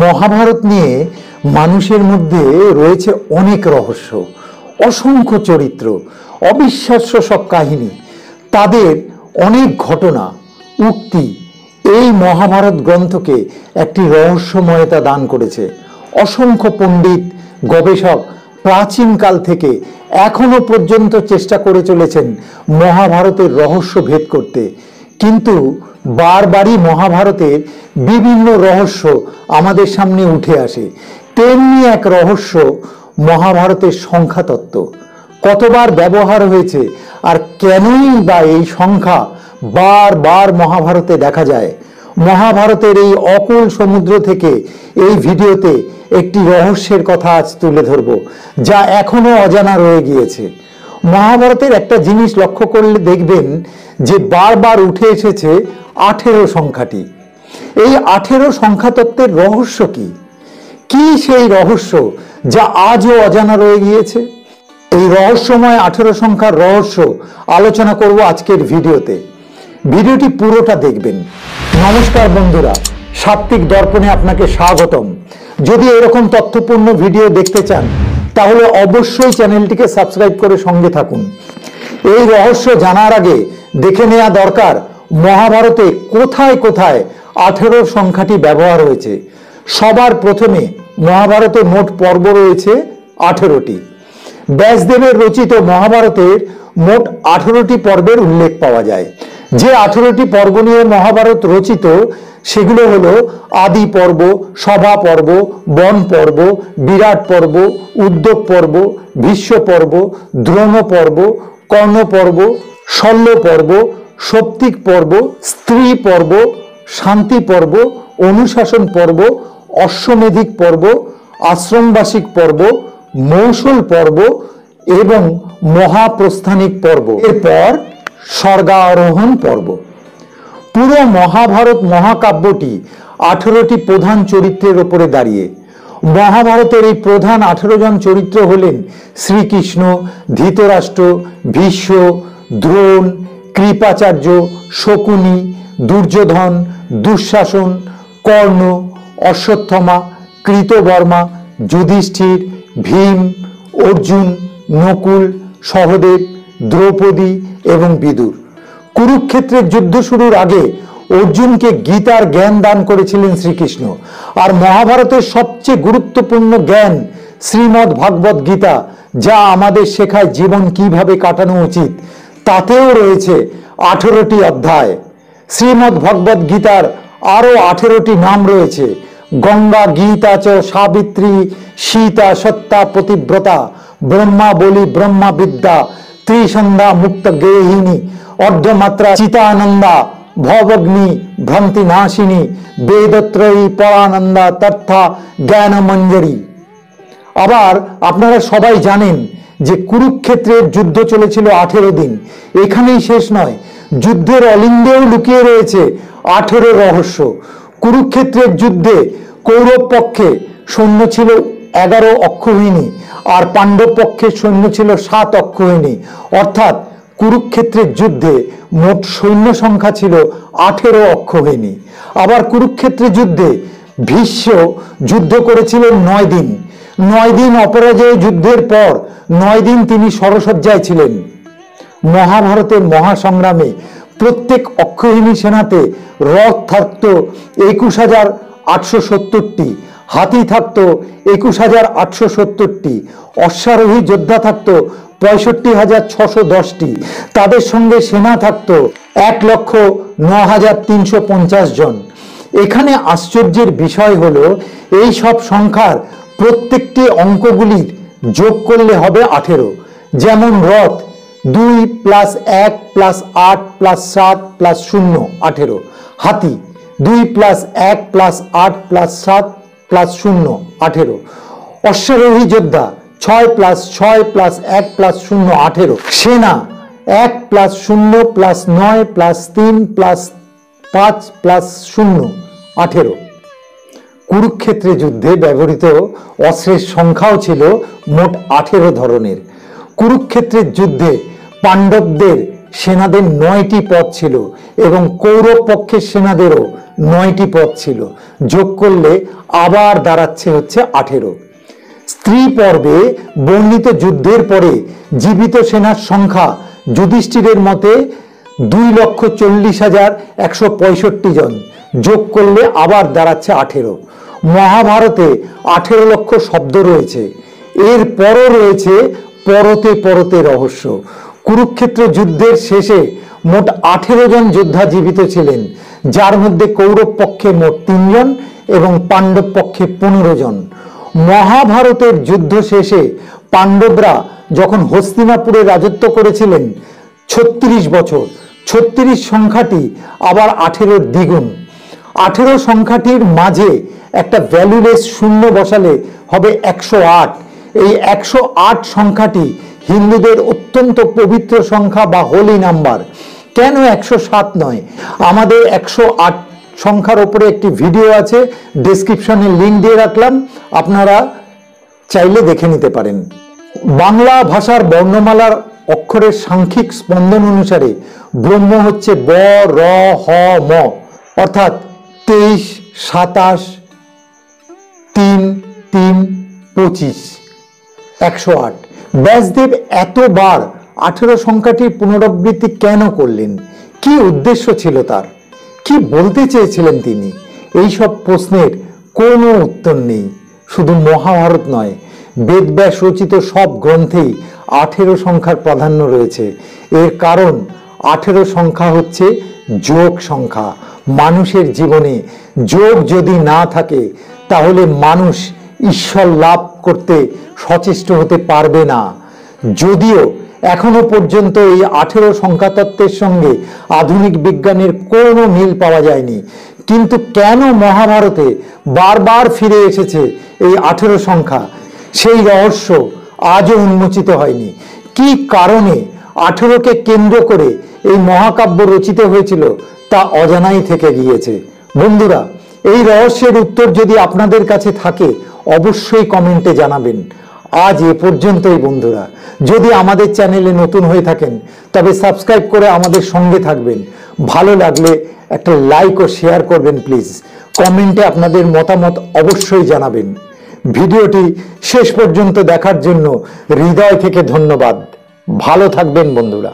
মহাভারত নিয়ে মানুষের মধ্যে রয়েছে অনেক রহস্য, অসংখ্য চরিত্র, অবিশ্বাস্য সব কাহিনী, তাদের অনেক ঘটনা, উক্তি এই মহাভারত গ্রন্থকে একটি রহস্যময়তা দান করেছে। অসংখ্য পণ্ডিত, গবেষক প্রাচীনকাল থেকে এখনো পর্যন্ত চেষ্টা করে চলেছেন মহাভারতের রহস্য ভেদ করতে, কিন্তু বারবারই মহাভারতের বিভিন্ন রহস্য আমাদের সামনে উঠে আসে। তেমনি এক রহস্য মহাভারতের সংখ্যাতত্ত্ব। কতবার ব্যবহার হয়েছে আর কেনই বা এই সংখ্যা বারবার মহাভারতে দেখা যায়। মহাভারতের এই অকুল সমুদ্র থেকে এই ভিডিওতে একটি রহস্যের কথা আজ তুলে ধরব, যা এখনো অজানা রয়ে গিয়েছে। মহাভারতের একটা জিনিস লক্ষ্য করলে দেখবেন যে বারবার উঠে এসেছে 18 সংখ্যাটি। এই 18 সংখ্যাতত্ত্বের রহস্য কি? কি সেই রহস্য যা আজও অজানা রয়ে গিয়েছে? এই রহস্যময় 18 সংখ্যার রহস্য আলোচনা করব আজকের ভিডিওতে। ভিডিওটি পুরোটা দেখবেন। নমস্কার বন্ধুরা, সাত্ত্বিক দর্পণে আপনাকে স্বাগতম। যদি এরকম তথ্যপূর্ণ ভিডিও দেখতে চান তাহলে অবশ্যই চ্যানেলটিকে সাবস্ক্রাইব করে সঙ্গে থাকুন। এই রহস্য জানার আগে দেখে নেওয়া দরকার মহাভারতে কোথায় কোথায় 18 সংখ্যাটি ব্যবহার হয়েছে। সবার প্রথমে মহাভারতে মোট পর্ব রয়েছে 18টি। ব্যাসদেবের রচিত মহাভারতের মোট 18টি পর্বের উল্লেখ পাওয়া যায়। যে 18টি পর্ব নিয়ে মহাভারত রচিত সেগুলো হলো আদি পর্ব, সভা পর্ব, বন পর্ব, বিরাট পর্ব, উদ্যোগ পর্ব, ভীষ্ম পর্ব, দ্রোণ পর্ব, কর্ণ পর্ব, শল্য পর্ব, সৌপ্তিক পর্ব, স্ত্রী পর্ব, শান্তি পর্ব, অনুশাসন পর্ব, অশ্বমেধিক পর্ব, আশ্রমবাসিক পর্ব, মৌসল পর্ব এবং মহাপ্রস্থানিক পর্ব। এরপর স্বর্গারোহণ পর্ব। পুরো মহাভারত মহাকাব্যটি 18টি প্রধান চরিত্রের উপরে দাঁড়িয়ে। মহাভারতের এই প্রধান 18 জন চরিত্র হলেন শ্রীকৃষ্ণ, ধৃতরাষ্ট্র, ভীষ্ম, দ্রোণ, কৃপাচার্য, শকুনি, দুর্যোধন, দুঃশাসন, কর্ণ, অশ্বত্থামা, কৃতবর্মা, যুধিষ্ঠির, ভীম, অর্জুন, নকুল, সহদেব, দ্রৌপদী এবং বিদুর। কুরুক্ষেত্রের যুদ্ধ শুরুর আগে অর্জুনকে গীতার জ্ঞান দান করেছিলেন শ্রীকৃষ্ণ। আর মহাভারতের সবচেয়ে গুরুত্বপূর্ণ জ্ঞান শ্রীমদ্ ভাগবত গীতা, যা আমাদের শেখায় জীবন কিভাবে কাটানো উচিত, তাতেও রয়েছে 18টি অধ্যায়। শ্রীমদ্ ভাগবত গীতার আরো 18টি নাম রয়েছে: গঙ্গা, গীতা চ সাবিত্রী, সীতা, সত্যা, পতিব্রতা, ব্রহ্মা বলি, ব্রহ্মা বিদ্যা, ত্রিসন্ধ্যা, মুক্ত গেহিনী, অর্ধমাত্রা, চিতানন্দা, ভবগ্নি, ভ্রান্তি নাশিনী, বেদত্রয়ী, পরানন্দা, তর্থা, জ্ঞানমঞ্জরি। আবার আপনারা সবাই জানেন যে কুরুক্ষেত্রের যুদ্ধ চলেছিল 18 দিন। এখানেই শেষ নয়, যুদ্ধের অলিন্দেও লুকিয়ে রয়েছে 18 রহস্য। কুরুক্ষেত্রের যুদ্ধে কৌরব পক্ষে সৈন্য ছিল 11 অক্ষৌহিনী, আর পাণ্ডব পক্ষের সৈন্য ছিল 7 অক্ষৌহিনী। অর্থাৎ কুরুক্ষেত্রের যুদ্ধে মোট সৈন্য সংখ্যা ছিল 18 অক্ষৌহিনী। আবার কুরুক্ষেত্রের যুদ্ধে ভীষ্ম যুদ্ধ করেছিলেন 9 দিন। 9 দিন অপরাজয় যুদ্ধের পর 9 দিন তিনি শরসজ্জায় ছিলেন। মহাভারতের মহাসংগ্রামে প্রত্যেক অক্ষৌহিনী সেনাতে রথ থাকত 21,870টি, হাতি থাকত 21,870টি, অশ্বারোহী যোদ্ধা থাকত 65,610টি। তাদের সঙ্গে সেনা থাকত 1,09,350 জন। এখানে আশ্চর্যের বিষয় হলো এই সব সংখ্যার প্রত্যেকটি অঙ্কগুলির যোগ করলে হবে 18। যেমন রথ 2 + 1 + 8 + 7 + 0 18। হাতি 2 + 1 + 8 + 7 + 0 18। অশ্বারোহী যোদ্ধা 6 + 6 + 1 + 0 18। সেনা 1 + 0 + 9 + 3 + 5 + 0 18। কুরুক্ষেত্রে যুদ্ধে ব্যবহৃত অস্ত্রের সংখ্যাও ছিল মোট 18 ধরনের। কুরুক্ষেত্রের যুদ্ধে পাণ্ডবদের সেনাদের 9টি পদ ছিল এবং কৌরব পক্ষের সেনাদেরও 9টি পদ ছিল, যোগ করলে আবার দাঁড়াচ্ছে হচ্ছে 18। স্ত্রী পর্বে বর্ণিত যুদ্ধের পরে জীবিত সেনার সংখ্যা যুধিষ্ঠিরের মতে 2,40,165 জন, যোগ করলে আবার দাঁড়াচ্ছে 18। মহাভারতে 18 লক্ষ শব্দ রয়েছে। এর পরও রয়েছে পরতে পরতে রহস্য। কুরুক্ষেত্র যুদ্ধের শেষে মোট 18 জন যোদ্ধা জীবিত ছিলেন, যার মধ্যে কৌরব পক্ষে মোট 3 জন এবং পাণ্ডব পক্ষে 15 জন। মহাভারতের যুদ্ধ শেষে পাণ্ডবরা যখন হস্তিনাপুরে রাজত্ব করেছিলেন 36 বছর, 36 সংখ্যাটি আবার 18-র দ্বিগুণ। 18 সংখ্যাটির মাঝে একটা ভ্যালুলেস শূন্য বসালে হবে 108। এই 108 সংখ্যাটি হিন্দুদের অত্যন্ত পবিত্র সংখ্যা বা হোলি নাম্বার। কেন 107 নয়? আমাদের 108 সংখ্যার উপরে একটি ভিডিও আছে, ডেসক্রিপশনে লিংক দিয়ে রাখলাম, আপনারা চাইলে দেখে নিতে পারেন। বাংলা ভাষার বর্ণমালার অক্ষরের সাংখ্যিক স্পন্দন অনুসারে ব্রহ্ম হচ্ছে ব, র, হ, ম, অর্থাৎ 23, 27, 3, 3, 25, 108। ব্যাসদেব এতবার 18 সংখ্যাটির পুনরাবৃত্তি কেন করলেন? কি উদ্দেশ্য ছিল তার? কি বলতে চেয়েছিলেন তিনি? এই সব প্রশ্নের কোনো উত্তর নেই। শুধু মহাভারত নয়, বেদব্যাস রচিত সব গ্রন্থেই 18 সংখ্যার প্রাধান্য রয়েছে। এর কারণ 18 সংখ্যা হচ্ছে যোগ সংখ্যা। মানুষের জীবনে যোগ যদি না থাকে তাহলে মানুষ ঈশ্বর লাভ করতে সচেষ্ট হতে পারবে না। যদিও এখনো পর্যন্ত এই 18 সংখ্যা তত্ত্বের সঙ্গে আধুনিক বিজ্ঞানের কোনো মিল পাওয়া যায়নি, কিন্তু কেন মহাভারতে বারবার ফিরে এসেছে এই 18 সংখ্যা, সেই রহস্য আজও উন্মোচিত হয়নি। কি কারণে 18কে কেন্দ্র করে এই মহাকাব্য রচিত হয়েছিল তা অজানাই থেকে গিয়েছে। বন্ধুরা, এই রহস্যের উত্তর যদি আপনাদের কাছে থাকে অবশ্যই কমেন্টে জানাবেন। আজ এ পর্যন্তই বন্ধুরা। যদি আমাদের চ্যানেলে নতুন হয়ে থাকেন তবে সাবস্ক্রাইব করে আমাদের সঙ্গে থাকবেন। ভালো লাগলে একটা লাইক ও শেয়ার করবেন প্লিজ। কমেন্টে আপনাদের মতামত অবশ্যই জানাবেন। ভিডিওটি শেষ পর্যন্ত দেখার জন্য হৃদয় থেকে ধন্যবাদ। ভালো থাকবেন বন্ধুরা।